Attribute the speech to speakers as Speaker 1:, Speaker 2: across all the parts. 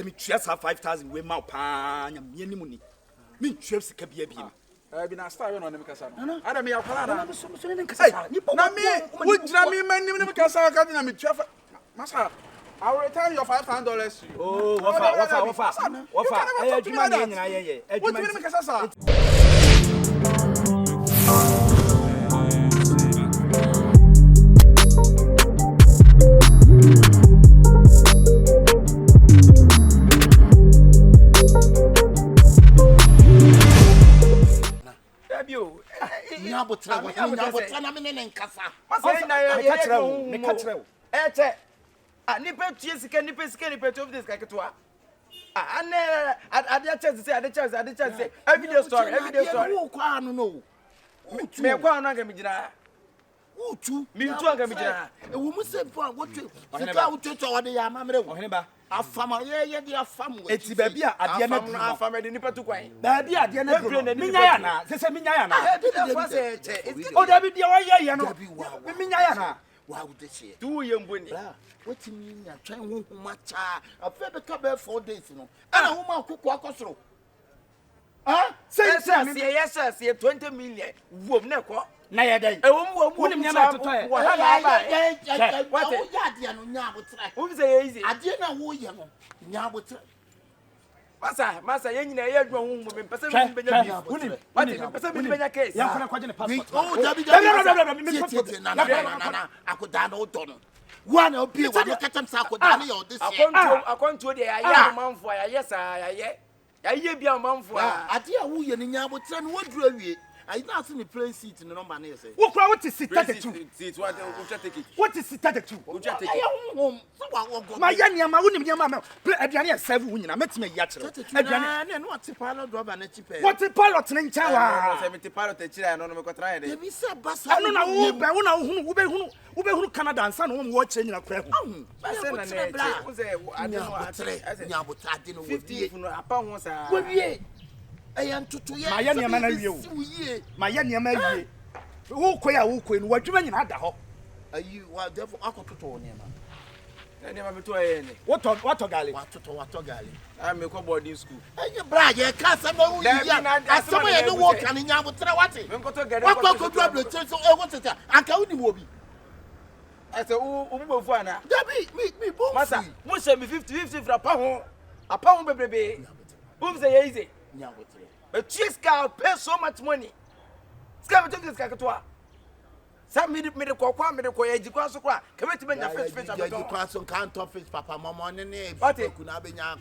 Speaker 1: me chest 5,000 we ma pa nya me ni muni me chef sika bia bia
Speaker 2: bi na star we no ne me kasa no ada me
Speaker 1: na
Speaker 2: yakala na
Speaker 1: so ne kasa
Speaker 2: na me wo jira me manim ne me kasa ka na me chef masa I will return your $500 to you.
Speaker 1: Oh, wafa. Eh, adwuma na nyina ye.
Speaker 2: Adwuma ni me kasa sa.
Speaker 1: Nyabotra na me ne nkasa.
Speaker 2: Masa na ye
Speaker 1: me ka trewo.
Speaker 2: Eche. Nipa tie sika nipa to this kaketwa. Ade chance say every day story.
Speaker 1: Wo kwa no no.
Speaker 2: Me kwa no anga me gina.
Speaker 1: Utu.
Speaker 2: Me tu anga me gina.
Speaker 1: E wo mu se po wotu. Sika wotu wode ya mamre wo.
Speaker 2: Ohene ba.
Speaker 1: Afama ye de afam wo.
Speaker 2: Eti ba bia ade na duru. Afama de nipa tu kwan.
Speaker 1: Ba bia ade na duru. Minya ya na. Se minya ya na. O da bi dia wa ye no. Minya ya na. Wa wo de che.
Speaker 2: Tu ye mboni.
Speaker 1: What mean ya try huma cha afa be ka be 4 days no ana huma akoko akosoro
Speaker 2: say yes 20 million wom na ko
Speaker 1: na ye dai
Speaker 2: e wom wonim nyama toto e
Speaker 1: wa ha ba what ya de no nya abotra
Speaker 2: wom say easy
Speaker 1: ade na wo ye no nya abotra
Speaker 2: masa ye nyina ye adwa hu me pese me benya bi wonim pese me benya case
Speaker 1: ya kona kwaje ne passport oh dabi na akoda na odo no one obi wa no katam sa akoda na yo this year
Speaker 2: akonto de ya manfo ya sa ya bia manfo
Speaker 1: ade a wo ye ne nya abotra no woduru awie I not see the play seat in the number near say.
Speaker 2: What is sit at the two? Seat what take it. What is sit at the two?
Speaker 1: My young yama wouldn't be a mamma. Adriana 7 women. I met me yet. Adriana and what's a pilot drop and a chip. What's a pilot in Chawa? 70 pilot a chair. I don't know what try. We said, Bass. I don't know who Canada and son watching a prayer. I said, I know 50 upon was a. I am to my young man. My young man. Who quay what you mean at the hop? Are you therefore Uncle to I never to any. What a galley? What a galley? I'm a boarding school. And your bride, your cousin, I somewhere the walk and in Yamutrawati. What could drop the church or what's it? I can't be. I said, Umufana. Me, Massa, most of me 50 for a pound, baby. Who's the easy? A cheese cow pays so much money. Scam to this cacatoa. Some medical education. Come to me, your first fish. You pass on count office, Papa, Mamma, and name. What it could have been your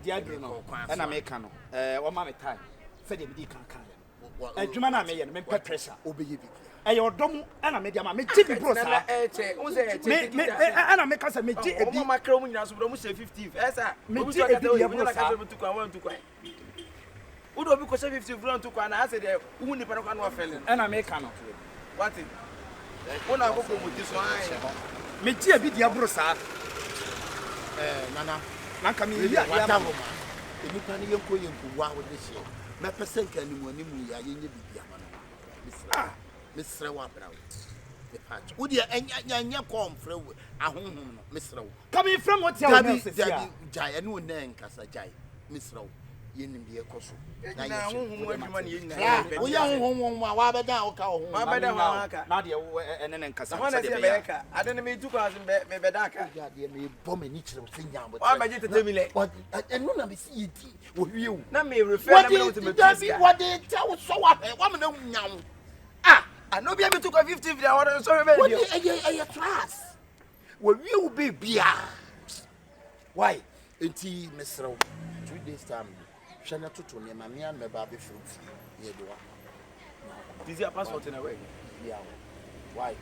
Speaker 1: dear Bruno, and Americano. 1 month time. Fed him, a German American, make pressure, obey you. And your dom and I made my TV pro. And I make us a my crony as we say 50. As I make to quite. Would be because 50 run to Kwana? I said, who nipped on one fellow, and I make canoe. What is when I go with this one? Metia be the Abrosa. Nana, Nakami, Yamama. The Nipani Yoko Yampu with this year. My percent can you when you are in the Yamana. Miss Rewa Brown. The patch. Would you and your corn from a home, Miss Row? Coming from what you have said, Jai, and no name, Casa Jai, Miss Row. In the cost. Now, we young home, my down, my down, Nadia, and then Casa. I don't mean 2,000 Bedaka. Me bombing each of thing down, but I'm going to tell me, but and none of the CET with you. Let me refer to what they tell so what a woman young. I know be able to go 50 if they are sorry. What a class. Will you be beer? Why? Tea, Miss Rowe, 2 days time. Shana to me, my man, my baby fruit. Here do I. Is your passport in a way? Yeah. Why?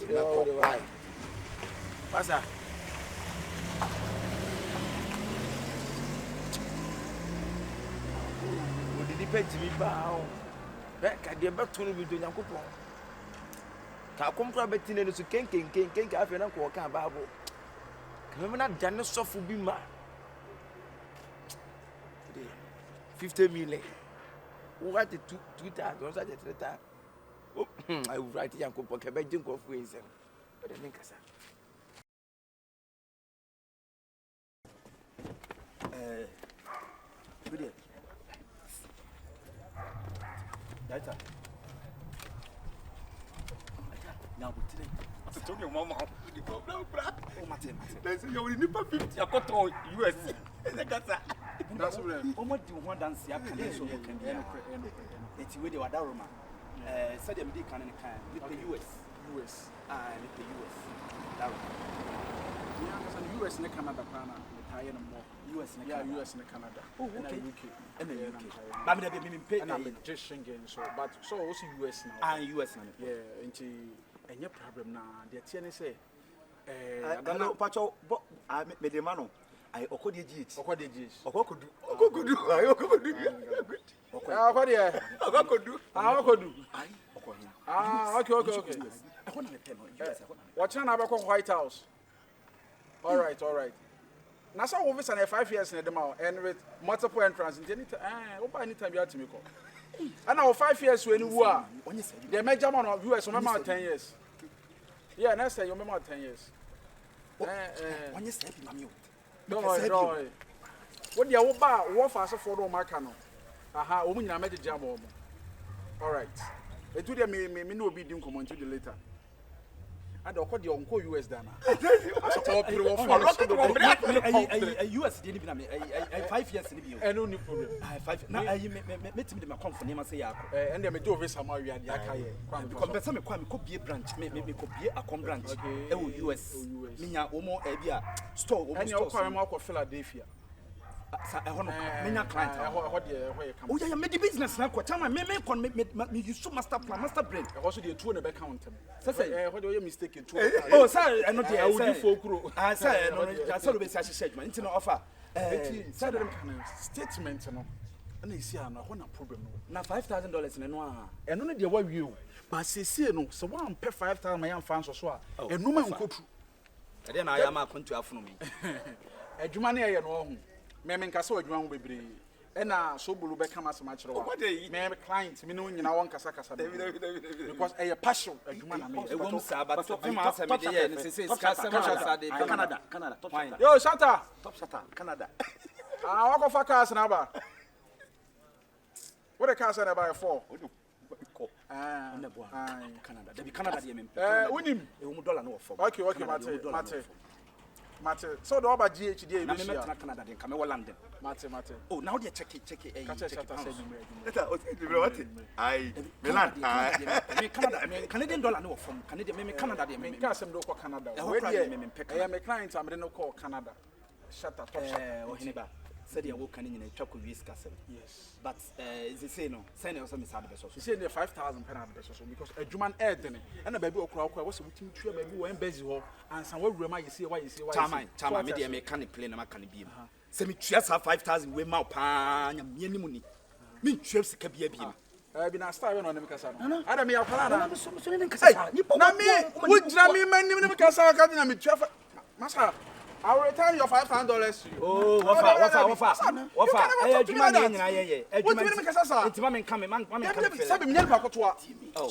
Speaker 1: Why? What's that? Would it depend to me? Bow. Back at the back to me doing a coupon. Come from between the King, I've been a walk out Bible. Come on, Janus Sofu Bima. 50 million. Who write it 2 times or such a 3 times? I will write it and cook a bedroom of ways. But I think I said, Good. That's now today. I told your mama. Oh, Martin. Let's say you're in the 50. I got all US. That's what almost do one dance. I can so can be. It's with the Wadaroma. Said them they can the US. Ah, the US.
Speaker 2: Yeah, US and Canada plan. US and Canada.
Speaker 1: Oh, okay.
Speaker 2: UK.
Speaker 1: And the UK. But I mean, pay
Speaker 2: and I'm just Schengen, so but so also US now.
Speaker 1: Ah, US now.
Speaker 2: Yeah, and your problem now. The TNA say,
Speaker 1: I don't know, Pacho, but I made the man. I okodi jit.
Speaker 2: Okodi jit.
Speaker 1: Okokudu. I okokudu. Okokudu.
Speaker 2: Okodu.
Speaker 1: Ai.
Speaker 2: Ah, okay.
Speaker 1: I want to tell you.
Speaker 2: What time I go White House? All right. Now, so over 5 years in the mouth and with multiple entrance. Anytime you have to make up. And now 5 years when you are, the major amount of US remember 10 years. Yeah, next time you remember 10 years.
Speaker 1: When you say,
Speaker 2: don't worry. What the Oba, what fast for the Marcano? Aha, woman, I met a jam. All right. It do the me no be doing comment to the later. I don't call the uncle US Dana.
Speaker 1: US didn't even 5 years in the view.
Speaker 2: And only problem.
Speaker 1: 5 now. I met him in my comfort name. I say,
Speaker 2: and then me do over some area.
Speaker 1: Because some could be a branch, maybe could be a com branch. US, Minya, Omo, Ebia, store,
Speaker 2: and your car of Philadelphia.
Speaker 1: I want to client. Oh, yeah, made the business now. What time I me you so master plan, master brain.
Speaker 2: Also, the 2 in the account. What do you mistake?
Speaker 1: Oh, sir, I know the
Speaker 2: I would do for
Speaker 1: I said, I saw the said, man, it's no offer.
Speaker 2: Statement, and they see, I know one problem.
Speaker 1: Now $5,000 in a noir.
Speaker 2: And only the way you, but say, no, so one pay 5,000 my young fans or so, and no man go through.
Speaker 1: Then I am a country for me.
Speaker 2: A Jumania, you know. Me kasa adwuma bebre na so bulu be kama se ma kire wa me client me no nyina won kasa because a passion adwuma na me
Speaker 1: e won sa but ma sa me dey here ne say kasa ma sa dey Canada top shata
Speaker 2: yo shata
Speaker 1: top shata Canada
Speaker 2: wako fa cars na ba what the cars na ba for
Speaker 1: Canada dey Canada dey me
Speaker 2: unim
Speaker 1: e wo dollar no for
Speaker 2: okay Mate, so the over GHD
Speaker 1: na me met Canada dey come London.
Speaker 2: Mate.
Speaker 1: Oh, now they check it.
Speaker 2: What?
Speaker 1: Aye. Milan. Me Canada, me Canadian dollar no from Canada, me Canada dey me.
Speaker 2: Canada dem do call Canada. I am a client am dey no call Canada. Shut up.
Speaker 1: Said you work in a chocolate whisk.
Speaker 2: Yes.
Speaker 1: But they say no, send us some sad pesos.
Speaker 2: You say the 5,000 pesos because a German air then and a baby okra was waiting to baby when busy and some way you see why
Speaker 1: Tama media mechanic plane and can be. Send me just have 5,000 we mau pan and money. Me trips can be a beam.
Speaker 2: I've been a star on the Mikasa. I don't mean, Massa. I'll return your $500 to you.
Speaker 1: Oh, what?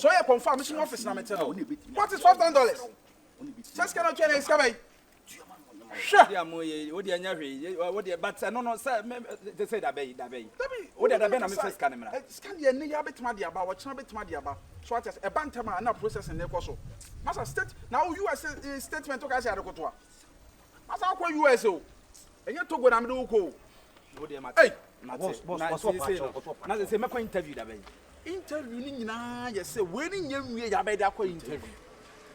Speaker 2: So I confirm mission office now. What is $500? Just cannot change his cabin. Sure.
Speaker 1: But no, sir. They say that bay. What did I be? I'm first camera.
Speaker 2: Scan the near bit Madia about what's not bit Madia. So as a bantama and not processing the coso. Master state now you are statement to Casa. As I call you so. And you talk when I'm doing cool. Hey,
Speaker 1: now they say, my interview that way.
Speaker 2: Interviewing now, you say, waiting you may have made that interview.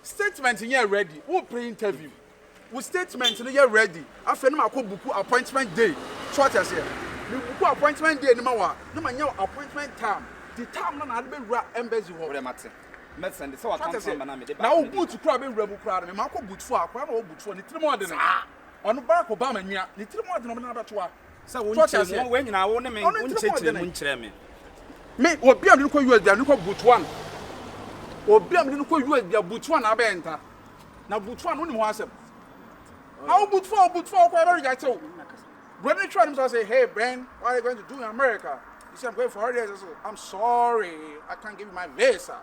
Speaker 2: Statement in here ready. Who pre interview? With statement in here ready. After my book appointment day. Short as here. You book appointment day, no matter. No man, your appointment time. The time man had been embassy. What am I saying?
Speaker 1: Medicine, so I can't say,
Speaker 2: now, boot to crab in Rebel Crowd, and Marco boot for a crowd or boot for the more than on Barack Obama, the three more than another two. So,
Speaker 1: when I want to make
Speaker 2: me, or be able to call you as the new boot one, or be able to call you as the boot one. Abenta. Now, boot one only was him. How boot for whatever I told. Brother tried to say, hey, Ben, what are you going to do in America? He said, I'm going for holidays. I'm sorry, I can't give you my visa.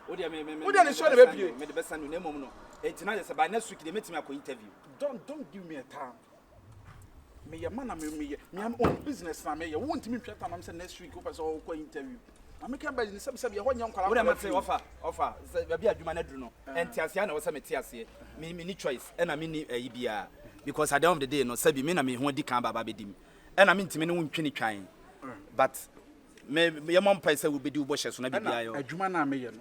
Speaker 1: What do you
Speaker 2: show the baby?
Speaker 1: Made the best son no. It's not by next week they met me for interview.
Speaker 2: Don't give me a time. me am on business na me won't me tweta na say next week opa so ko interview ameka ba ni say ye ho nyam kwala
Speaker 1: wo say offer ba bia adwuma na duru no entiase na wo say metiase me ni choice e na me ni ayi bia because at the end of the day no sabi me na me ho di kan baba bedim e na me ntime ne wontwe ni twan but me ye mom pai say wo bedi wo bo hye so na bibia yo
Speaker 2: adwuma na me ye no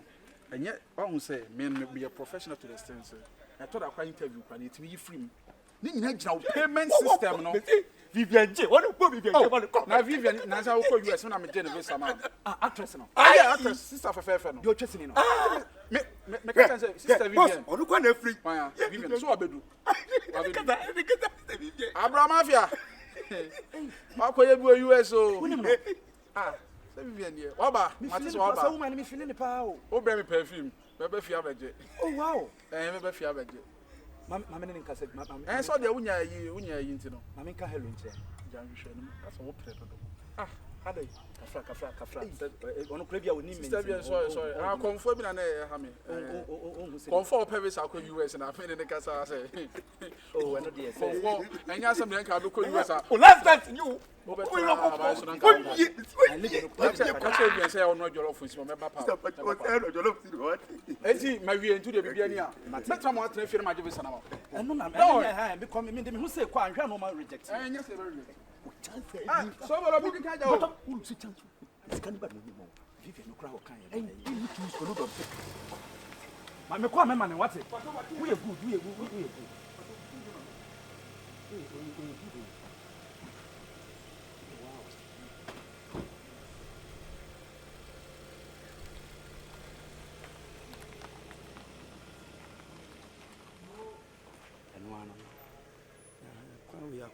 Speaker 2: enye won say me be a professional to the extent say I thought I interview kwa it me free me ni nyina gina payment system no
Speaker 1: Vivian J what go Vivian J what
Speaker 2: na Vivian na say wo ko US na me dey no visa man actress no yeah actress sister fefe no
Speaker 1: you chasing no
Speaker 2: me can say sister Vivian
Speaker 1: onu kwa na free
Speaker 2: Vivian so abedu Abraham Mafia makoye bi US o say Vivian here waba mate so waba
Speaker 1: so woman me feeling pa
Speaker 2: o bre me perfume be fi abeje
Speaker 1: oh wow
Speaker 2: me fi abeje
Speaker 1: mama ne nka say
Speaker 2: mama so dia wunya yi ntino
Speaker 1: mama nka hello nche
Speaker 2: jan hwehwe no that's what pre do
Speaker 1: adai kafra ono kura bia woni
Speaker 2: men sorry Komfo bi na na ha me Komfo pebis akwa US na afi ne kasa say
Speaker 1: oh eno dey say
Speaker 2: Komfo enya asem ne nka be ko US
Speaker 1: oh last time you
Speaker 2: say ono jollof fusi me ba pa enti ma wie ntu de bibia ni a metra mo atena fie na ma je bisa na ma
Speaker 1: eno na me because me dem hu say kwa anhwa no ma reject
Speaker 2: enya say very so bolo bi kan ja o
Speaker 1: ulu si chance sika ni ba no mo vivi no kra o kan e ni tu ko no do ma me kwa me ma ne wate we good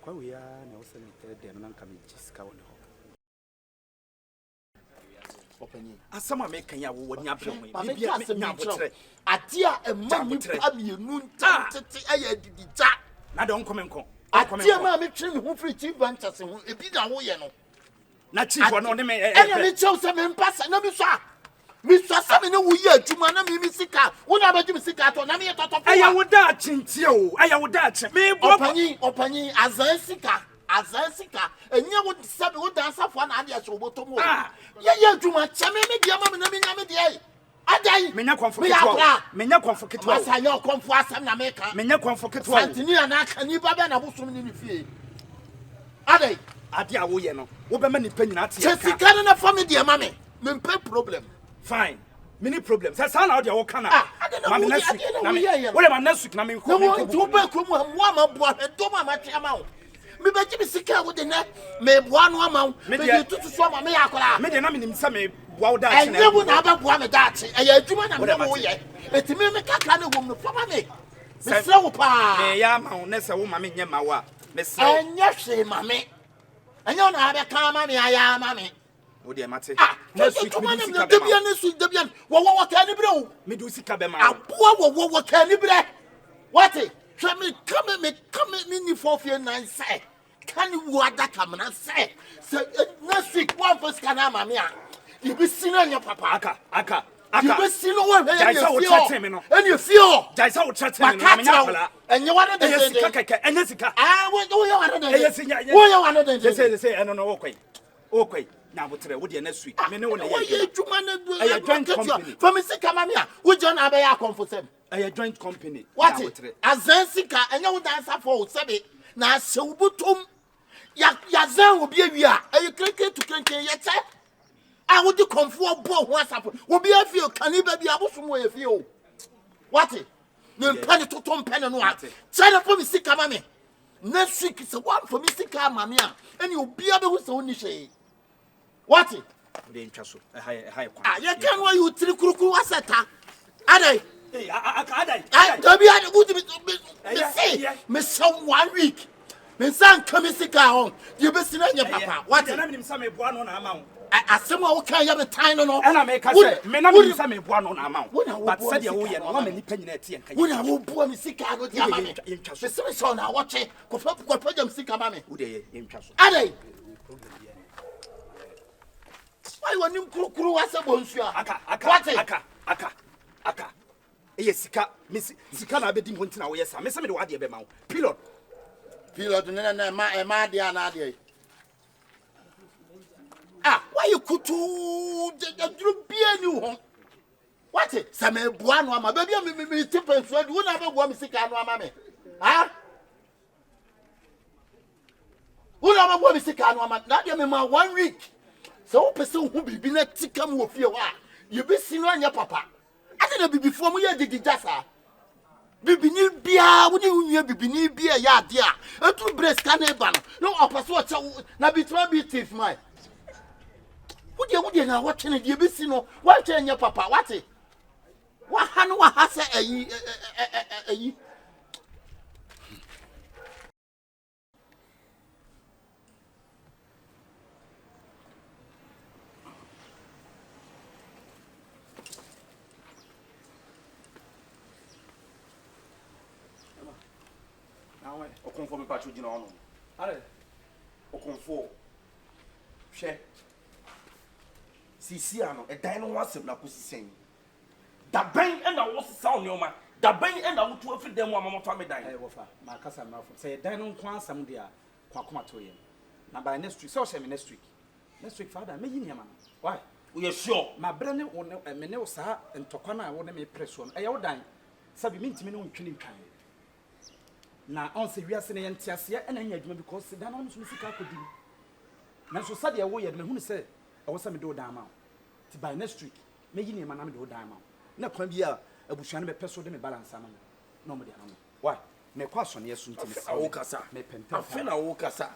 Speaker 1: kwa we ya na wose me tere dem na nka me jiska woni ho opanyi asama me kan ya wo woni abrem bibia me nya botre
Speaker 3: ade a emma ni amienu ntete aya didita
Speaker 1: na don komenko
Speaker 3: ade ma me twe me ho free chief ventures ho ebi na wo ye no
Speaker 1: na chief no ne me
Speaker 3: enya me chew se me mpasa na mi so asame ne wo ye adwuma na mi sika wo na abagye mi sika to na me toto fo
Speaker 1: aya wo da chintie o aya wo da che me bo
Speaker 3: opanyi azan sika enya wo sabe wo dansa fo na ade so boto mo ye adwuma che me dia ma me na me nya me dia adai
Speaker 1: menya konfo ketwa
Speaker 3: masa yo konfo asam na me ka
Speaker 1: menya konfo ketwa
Speaker 3: santini ana kani ba be na bosom ni fie adai
Speaker 1: ade a wo ye no wo be ma ni pa nyina ate
Speaker 3: che sika na fa me dia ma me mpe problem
Speaker 1: fine many problems that's how they all can
Speaker 3: ma me next week na me
Speaker 1: what am next week na me
Speaker 3: ko no to ba ko mo ma bo do ma ma tia ma me ba ji sika wo de na me boa no ama me de tutu so ma me yakora
Speaker 1: me de na me nim se me boa wo da chi na
Speaker 3: enye wo na ba boa me da chi e ya adwuma na me wo ye etimi me kaka na wo no fama me me se wo pa
Speaker 1: me ya ma wo na se wo ma me nye ma wa me se
Speaker 3: enye hwe ma me enye na ba ka ma me aya ma me
Speaker 1: wo de mate
Speaker 3: next week me sika debian wo ka ni bre o
Speaker 1: me do sika be ma
Speaker 3: aboa wo ka ni bre what hwe me come me ni for fie nan say kan wo adaka me na say next week one first can ama me a you be sino nya papa aka you be sino wo he any feel
Speaker 1: jaisa wo chat me no me nya pala
Speaker 3: enye wane de
Speaker 1: sika keke enye sika
Speaker 3: wo ye wane de
Speaker 1: wo ye wane de say no wo kwai na botre wo de next week me ne wo na
Speaker 3: ye adwuma na do joint company for me sika ma me a wo john abaya confusem
Speaker 1: a joint company
Speaker 3: what azan sika enye wo dansa for sebe na sewubutum ya zan obi awia ayi krenken to krenken ye che a wo di Komfo bo ho asapo obi afio kaniba bi abosom wo ye fio what ne mpane to mpane no a chana for me sika ma me next week se one for me sika ma me a eni obi abehu se woni hwe what
Speaker 1: de ntwaso high kwa
Speaker 3: ya kan wa you tiri kurukuru waseta adai
Speaker 1: adai
Speaker 3: dabi ade wo di me say 1 week me san kamisika on you be sina nya papa what
Speaker 1: na me nim me boa no na ama
Speaker 3: asema wo kan ya me tan no
Speaker 1: na me ka say me na me nim me boa no na ama but said ya wo ye no ma nipa nyina tie nka
Speaker 3: wo na wo bua me sika no dia ma me me se me so na wo che ko fa jam sika ma me
Speaker 1: wo de ye ntwaso
Speaker 3: adai why woni mkurukuru wase bonsu
Speaker 1: aka eye sika sika na abedi ho ntina wo yesa me se me de wade be ma wo pilot
Speaker 3: Period na ma dia na dia. Why you kutu the bia ni ho. What it? Some bua no ama baby me tip and so do na be bua me sika no ama me. Who na be bua me sika no ama. Na dia me ma 1 week. So person who bibi na tika mu ofie wa. You be sino anya papa. Ati na bibi fo mu ye didi jasa. Bibi ni bia wo ni unye bibi ni bia ya ade a. Etu breast ka na eba no. No opaso ocha na bitwa bi thief mai. Wo de na what na die be sino. Wa cha anya papa. What it? Wa hanu wa hase ayi
Speaker 1: Nawe Komfo me pacho gina ono. Ale Komfo hwe sisi ano e dan no wasem na kosisen. Da ben e na wo sisa onioma. Da ben e na wo to afi dem amamoto me dan.
Speaker 2: Wofa ma kasa ma fo say dan no nko asam dia kwa koma to ye na by next week so say me next week father me yin yama why
Speaker 1: We are sure.
Speaker 2: ma bre ne wo me ne wo sa ntokwa na wo ne me preso no e ye wo dan sabi me ntimi ne wo ntwene ntwan na on se wiase ne yentiase e na nya adwuma because dan no so sika akodi na so sade wo ye de me hu ne say e wo sa me do dan ma ti by next week me yin yama na me do dan ma na kwa bia abusuane me peso de me balance ama no me de ama why me kwa so ne yesu ntimi
Speaker 1: Awo kasa.
Speaker 2: me penta
Speaker 1: Afena wo kasa.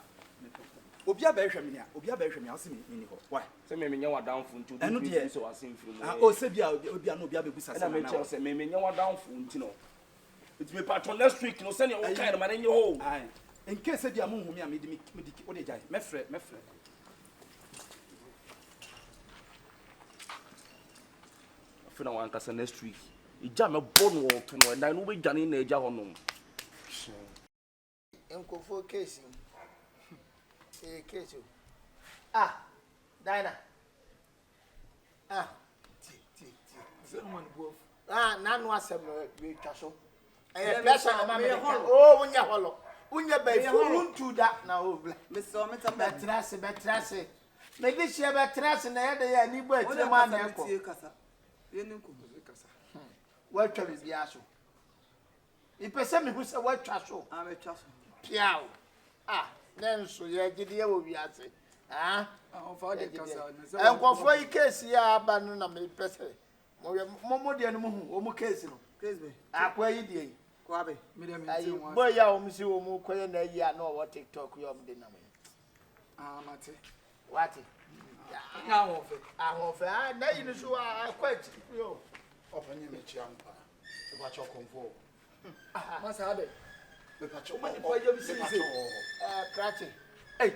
Speaker 2: obi abehwe me a ase me ni ho why
Speaker 1: Se me nya wa down fu nti
Speaker 2: eno de
Speaker 1: so asen firi mu.
Speaker 2: o se bia obi na obi abegusa
Speaker 1: Na me tell say me nya wa down fu nti no. It me patron next week no send your kind man in your home.
Speaker 2: ai in case bia mo hu me a me di o de jai me frɛ
Speaker 1: Afena wan kasa next week. Ija me bon wo to no and no be jani na eja ho no.
Speaker 3: Komfo case. Case. Dina. Nanu asem we twa so. Pressure na mama. Unya holo. Unya ba fu ntu da na obla.
Speaker 4: Me so me ta
Speaker 3: Betrase. Me gi shia betrase na yede ya ni bo atire ma na ekọ.
Speaker 4: Ye ni ko kasa.
Speaker 3: Wa twa bi aso. Ipese me hu se wa twa so.
Speaker 4: Me twa so.
Speaker 3: Piao. Nenso ye gide ye wo wiase.
Speaker 4: On fa de kasa.
Speaker 3: Enkofo yi case ya aba no na me pese. Mo de no hu o mu case no.
Speaker 4: Case be.
Speaker 3: Akwa yi de.
Speaker 4: Kwa be. Me de me
Speaker 3: Ayi
Speaker 4: tin wa.
Speaker 3: boy ya o mu si o mu koye na yi a no wo TikTok yo mu de na me.
Speaker 4: Mate.
Speaker 3: What?
Speaker 4: Na wo fe.
Speaker 3: Ahofe. Na yi no so akwa chi yo.
Speaker 2: opanye me chia mpa e ba cho Komfo
Speaker 4: Masa ade.
Speaker 2: me pa cho
Speaker 3: Mani pa yo bi si Krachi.
Speaker 4: Hey.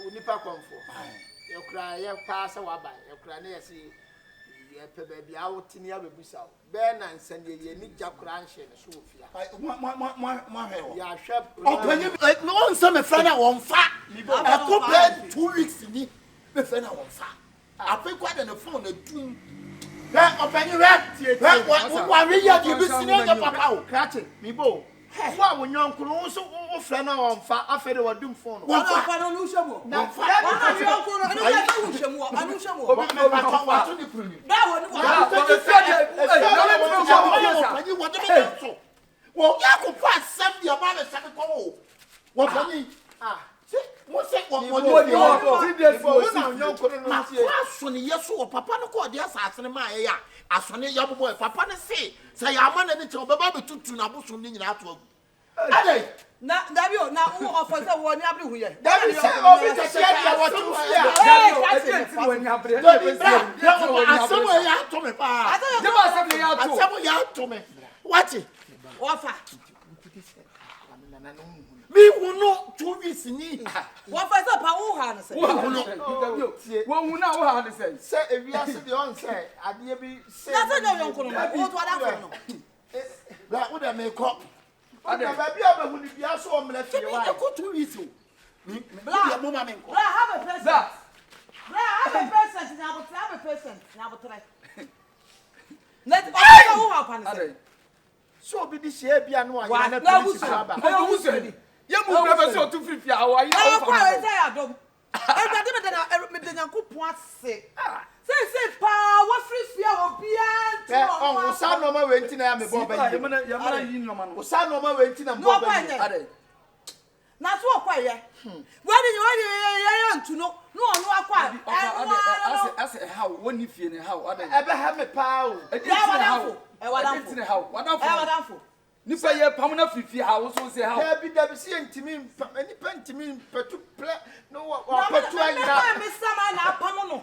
Speaker 3: Unipa Komfo. Ye kra ye pa sa wa ba. Ye kra na ye si ye pe ba bia wo tini abebusa wo. Be na nsan ye ni jakura nhye ne so ofia.
Speaker 2: mo hewo
Speaker 3: Ya hwep.
Speaker 2: opanye
Speaker 3: No on some friend na won fa. E ko be 2 weeks ni. Me friend na won fa. Ape kwa de ne phone na dum. Opanye wa we ya di bi sine ya papa o. Krachi, mi bo. Wa wo nyonkuru so wo friend na won fa afede wa dum phone.
Speaker 4: Wa fa no nu shemo.
Speaker 3: Na fa.
Speaker 4: Wa na yonkuru no anu ka wu shemo. Anu shemo.
Speaker 3: Obi me pa wa to ni pruni.
Speaker 4: Da wo ni wa.
Speaker 3: Wo ya ko pa sam dia ma le sabe ko wo. Wo pani. Mo se wo na nyonkuru no tie. Ma so ni yeso wo papa no ko de asase ne ma ye ya. Asone ya bobo papa ne se ya ma na ni che obeba betutu na boso ni nyina ato agu. Ade
Speaker 4: Na Davio na wo offer say wo ni abri hu ye.
Speaker 3: David say obi te share dia wo tu ya.
Speaker 2: Davio wo ni abre
Speaker 3: Asemo ya to me pa. Asemo ya to me. What?
Speaker 4: Offer.
Speaker 3: Me hu no 2 weeks ni.
Speaker 4: Offer say pa wo ha na say.
Speaker 2: wo hu na wo ha ne say
Speaker 3: Say ewiase de on say ade bi say.
Speaker 4: Na say no yonkuru no. Wo to ada for no.
Speaker 3: Bra wo de me ko. Ade ba bia ba hu ni bia so o mle fie wa.
Speaker 2: ko 2 weeks o
Speaker 3: Bra mo ma me ko.
Speaker 4: Bra have a person. Bra have a person. Na bo have a person. Na bo try. Let wo ha pa na say.
Speaker 3: So obi di share bia no anya na
Speaker 4: na
Speaker 3: polisi aba.
Speaker 4: wo so di.
Speaker 2: You move never so to 50 hours.
Speaker 4: Oh, quite a dom. I didn't point say. Say, pa, what free fear will be at?
Speaker 3: Oh, son, no more waiting. I'm a boy. Yamana, son, no more waiting. I'm boy.
Speaker 4: Not so quiet. Why did you want to know? No, quiet.
Speaker 2: I said, how, when you feel how, I
Speaker 3: ever have a power.
Speaker 4: What
Speaker 2: Nipa ye pamuna fifi ha wo so say how
Speaker 3: be there see ntimi any pentimi petu no wa petu ayira
Speaker 4: ma miss sama na pamu no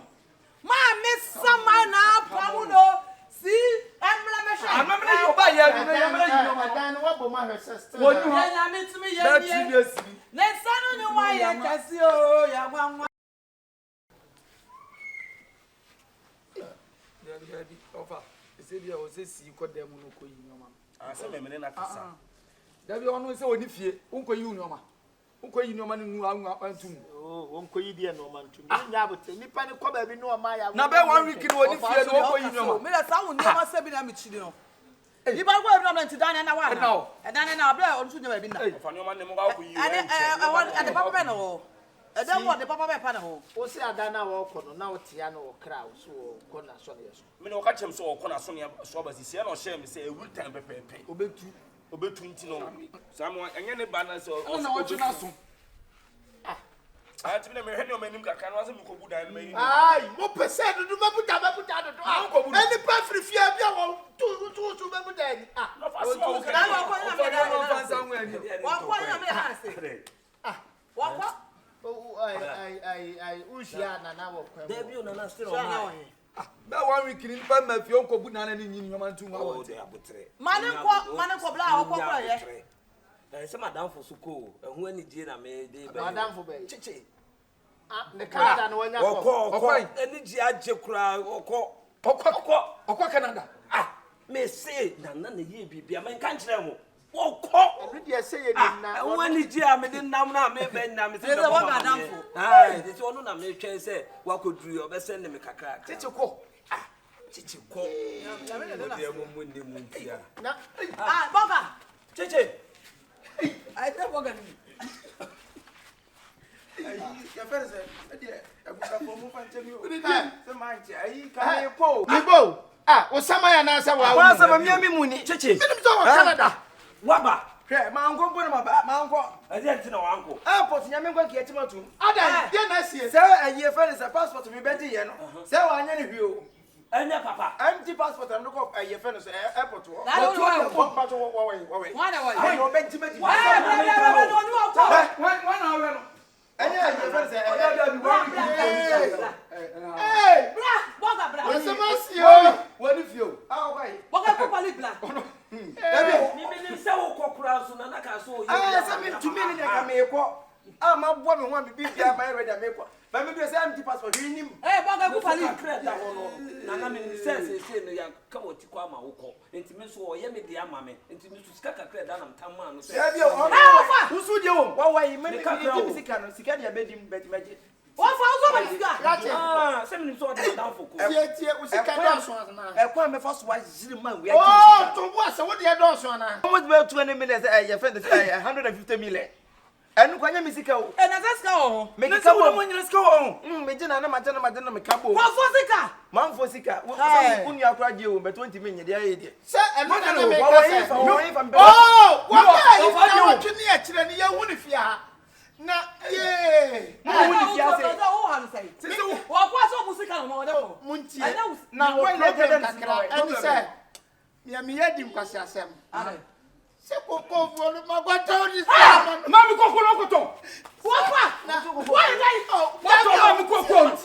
Speaker 4: ma miss sama na pamu no see emla me hwe
Speaker 2: amamre yo ba ye no yamra yi no
Speaker 3: dan wa bo ma hwe sister
Speaker 2: wonu
Speaker 4: ya na mitimi ye ni le sanu ni wa ye kasi o ya gwa
Speaker 2: ofa ese dia o se si ko dem no ko yi no ma
Speaker 1: asa me mene na kasa
Speaker 2: dabi onu se oni fie unko yi unioma unko yi unioma ni nu antum
Speaker 3: onko yi die no ma ntum nya bote nipa ni ko ba bi no ma ya
Speaker 2: na be 1 week ni oni fie no unko yi unioma
Speaker 4: me la sa unioma se bi na mi chiri no ni ba ko bi na nti dan na wa na dan na abla onu nya ba bi na
Speaker 1: fa unioma ne mo ga ko yi
Speaker 4: ade papa be no ade wo de papa be pa na ho
Speaker 3: o se ada na wo ko no na wo tia no wo kra wo so ko na so ne so
Speaker 1: me no ka chem so wo ko na so ne so ba sisi na o share me say every time pepepe obetu nti no samo enye ne ba na so
Speaker 2: o na wo tuna so
Speaker 1: ti me hwe ne o manim kakra no ase me ko budan me yi
Speaker 3: ai mo pese dudu mabuta do any pa frifia bia wo tu mabudan
Speaker 1: no fa so
Speaker 4: na wo ko na me
Speaker 2: no fansa nwa ni
Speaker 4: wo ko na me ha se wo ko
Speaker 3: I ushia na wo kwa
Speaker 4: Debi na still on
Speaker 2: be 1 week ni pa ma fie onko bu na na ni nyoma ntum wa
Speaker 1: o de abotre
Speaker 4: mane ko bla wo ko ye
Speaker 5: se madam for suko ehu ani die na me de be
Speaker 3: madam for be
Speaker 5: chichi
Speaker 3: ne Canada no nya
Speaker 5: ko ani ji aje kura
Speaker 2: okọ Canada
Speaker 5: me say na ye bibia me kan kire mo woko
Speaker 3: enu de say ye na
Speaker 5: ehu ani ji a me de nam na me be na me se
Speaker 4: de wa madam for
Speaker 5: ai de so no na me twen se wakoduru obe se ne me kakra
Speaker 2: chichi ko
Speaker 5: chichi ko ya me de mo ndi mu ntia
Speaker 3: na
Speaker 4: boga
Speaker 5: chichi
Speaker 4: ai te boga ni
Speaker 1: ya fere se e abuka fo mo fa ntemi o se manche ai ka me po
Speaker 3: libo osama ya na sa wa
Speaker 1: wa sa ma mi muni
Speaker 5: chichi
Speaker 3: minim so wa Canada
Speaker 5: waba
Speaker 1: hwe ma anko bo ma anko
Speaker 5: ade ntina wa anko
Speaker 1: airport nya me ngwa ki etimatu
Speaker 3: ada ye na sie
Speaker 1: se aye fere se passport mi be di ye no se wa anya ne hwi o
Speaker 5: anya papa
Speaker 1: empty passport am no ko aye fere se airport wo
Speaker 4: na do
Speaker 1: wo pa to wo
Speaker 4: wa na wa
Speaker 1: ai no be ntimati
Speaker 4: wa
Speaker 1: na we no anya aye fere se
Speaker 4: bra boga bra
Speaker 3: osama sio
Speaker 1: woni fio bai
Speaker 4: boga ko pali bla
Speaker 5: mi se wo kokura so na ka so
Speaker 1: se me tumi ni ka me ko ma bo me ho bibia ba ready me ko ba me do say empty passport wi nim
Speaker 4: boga ko pali
Speaker 5: kreda ho no na me se no ya ka woti kwa ma wo ko enti me so o ye me dia ma me enti me so sika ka kreda na mtamma no se
Speaker 1: ya bi o usu je wo wa wa yi me me sika no sika dia be dim bet meje
Speaker 4: wo fa uzo ba sika
Speaker 5: se me so o da fo ko
Speaker 3: tie usika do so na
Speaker 1: kwa me fa so wa jiri man we
Speaker 3: to bo ase wo de do so na
Speaker 1: almost be 20 million ya friend 150 million enu kwanya misika o
Speaker 4: na sika o
Speaker 1: me kika bo mo nyina sika o me jina na ma me kabo
Speaker 4: wo fo sika
Speaker 1: man fo sika wo say unu akura je o be 20 million de aye de
Speaker 3: se enu na me
Speaker 1: wa
Speaker 3: ka
Speaker 1: fa
Speaker 3: wa twini a kire ni ya wuni fia na ye
Speaker 1: wuni fia se
Speaker 4: wo han say wo kwa so mu sika no mo de ko
Speaker 3: munti
Speaker 1: na wo na je den
Speaker 3: enu se me yadi mkwasi asem se koko vo no magwata oni se
Speaker 2: mami kokoro koto
Speaker 4: wo kwa wo dai
Speaker 2: wato mami kokoro
Speaker 4: wo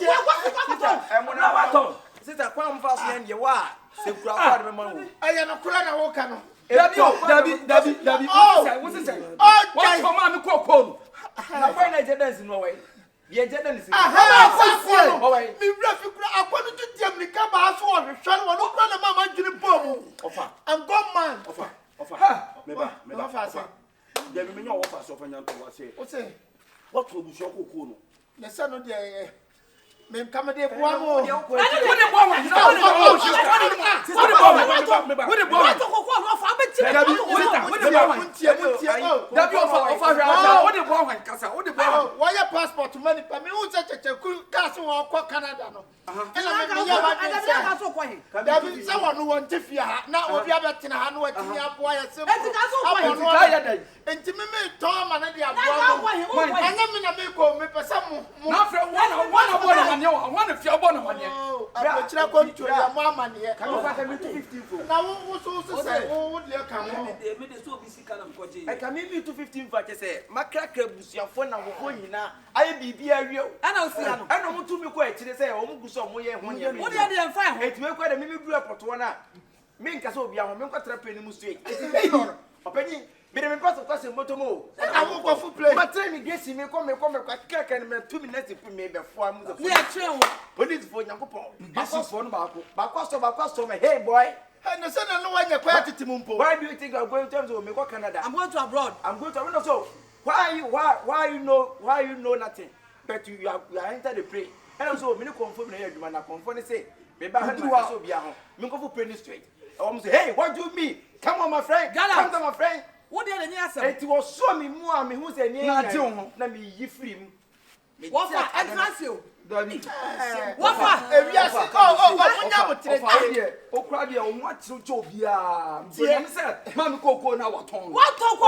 Speaker 4: kwa
Speaker 1: emu na wato sita kwa mfa so ye wa se kura kwa de man wo
Speaker 3: aya no kula na wo ka no
Speaker 2: dabi wo se say wato mami kokoro
Speaker 1: na kwa na je dance no we ye je dance
Speaker 3: mi bra fi kura akwanu tu diam ni ka ba so wo hwehwe no no kura na mama dwiri bom
Speaker 1: ofa
Speaker 3: I'm gone man
Speaker 1: ofa me ba
Speaker 3: fa se
Speaker 1: de me nya wo fa so fa nya to wa se
Speaker 3: o se
Speaker 1: what to buso kokoro no
Speaker 3: ne se no de me kama de boa mo
Speaker 2: wo de bo wa
Speaker 4: phone off. I'm a chicken.
Speaker 3: Why your passport money? I mean, who's such a castle or Canada? Someone who wants to fear now. We have a tin what you have. Why a simple and to me, Tom and the other. Not from one of your one money. I'm going to your mamma here. Come back and 250. Now, what's also say, oh, would you come? I can maybe 215 for say, my cracker was your phone now. I be real. I don't see. I don't want to be quiet. They say, oh, go somewhere. What are they fine? It will quite a maybe grew up to one. Mink as of young, Minka Trapping Musti. Opening. But I'm part of the motomo. I won't go for play. But tell me, guess me, come and 2 minutes to put me before I'm the What is for Yakupo? This is for Bacosto, hey boy. And the son of no one quiet to Mumpo. Why do you think I'm going to make Canada? I'm going to abroad. I'm going to abroad. So why you know nothing? But you are entered the prey. And also, me confirm here, you man, confirm say, maybe I do also be a home. Minko for penny straight. I say, hey, what do you mean? Come on, my friend. Come on, my friend. What did the answer? It was so me more me who say near let me ye free. What for advance you? What for? Oh, Claudia, what to Jobia? Mamma Coco now what tongue? What talk?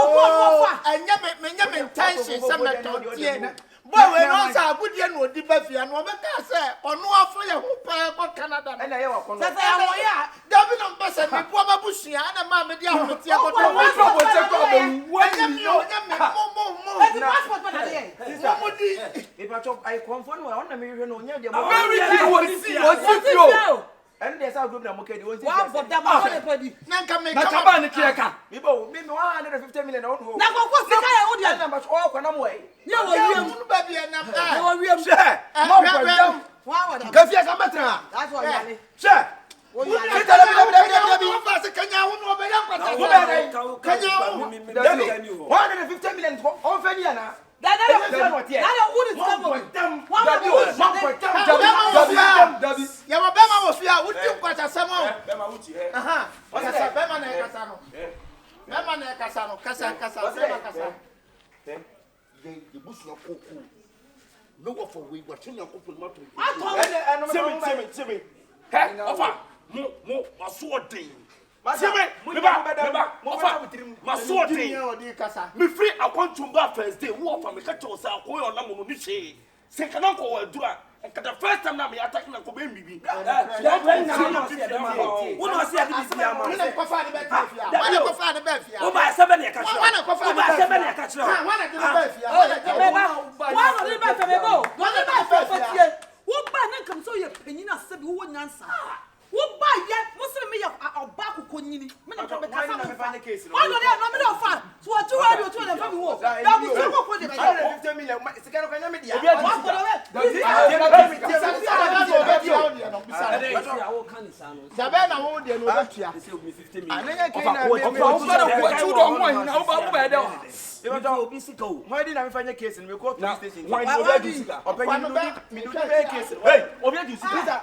Speaker 3: I never intention some Boy, when I saw good yen would be Buffy and what I say, or no for your whole Canada. And I have David on Bassa, Papa Bushia, and a mamma, the I confirm on the million on your and there's our group of okay. One for them, Nanka make a man, the clear. People, maybe 150 million on home. Now, what's the guy who did that much all can away? You will baby and I'm share. Because yes, I'm better. That's why, sir. Me free I want to go first day. Walk from me catch yourself. Go on na mo ni che. Second uncle do and the first time na me attacking na ko be bibi. Who no see adi bi am. Who na ko fa de be fia. Who na ko fa de be fia. Who ba 7 e catch. Who na ko fa de be 7 e catch. Who na de be fia. Who na de be fia me bo. Who na de be fia. Who ba na kam so ye panyin asabi wo nyansa. Who buy yet? Muslim me a back of Conini. Men of the case. Oh, no, no, no, fun. So, 200 to the family walk. That was 150 million. It's a kind of an idiot. Why didn't I find a case and we go to the station? Why do you see?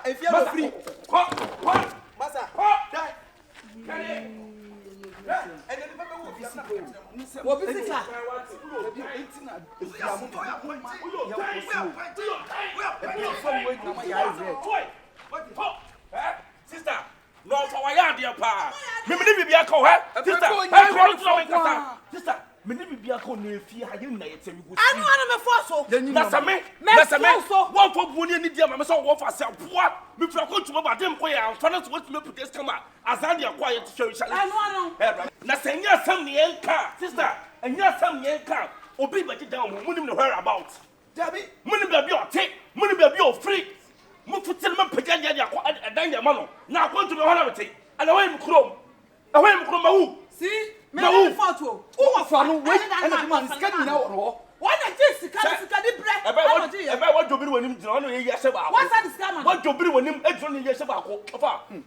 Speaker 3: If you are free. What? Massa. Sister, no for why are dear pa? Me be a call her. Sister, me be a call near fear. I didn't know it's a good. I know I'm a fossil. That's a me. That's a man. One for Bunny, dear, my son, one for self. What? Me for go to about them where I'm trying to what me put this come out. As I am quiet to show you. I know. Nothing, yes, some young car, sister, and yes, some young car. Obey my down, money to her about. Debbie, money baby or take, money baby or free. Move to tell me, Pagania, and then your mother. Now go to the honorary. And away from Chrome. Away from who? See? No, photo. Who are from wait and the man is getting now. Why not this? About what you do when him on yes about. What's that scam? What you do when him actually yes about.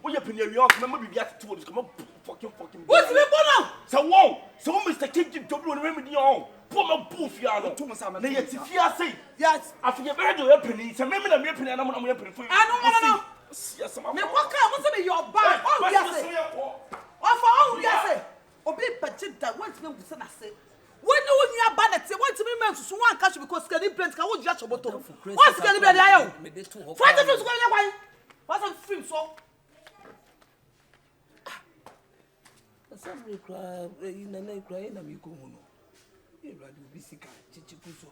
Speaker 3: We have been your remember we get to come up fucking. What's the bono? So won't. So Mr. King to do remedy on. Poor my booth yard. Yes, I forget where to open. It's a member of your penny and I'm going to open for you. I don't know. Yes, I'm going to your bag. Oh, yes. Oh,
Speaker 4: Of all you say, Obi Pachita, what's going to say? When you are bannet, want to be meant to one catch because Skelly Prince can hold just a bottle. What's Skelly Prince? What's the first one? What's a film so?
Speaker 5: Some cry in a night crying, and you go. You rather be sick, Chichipuso.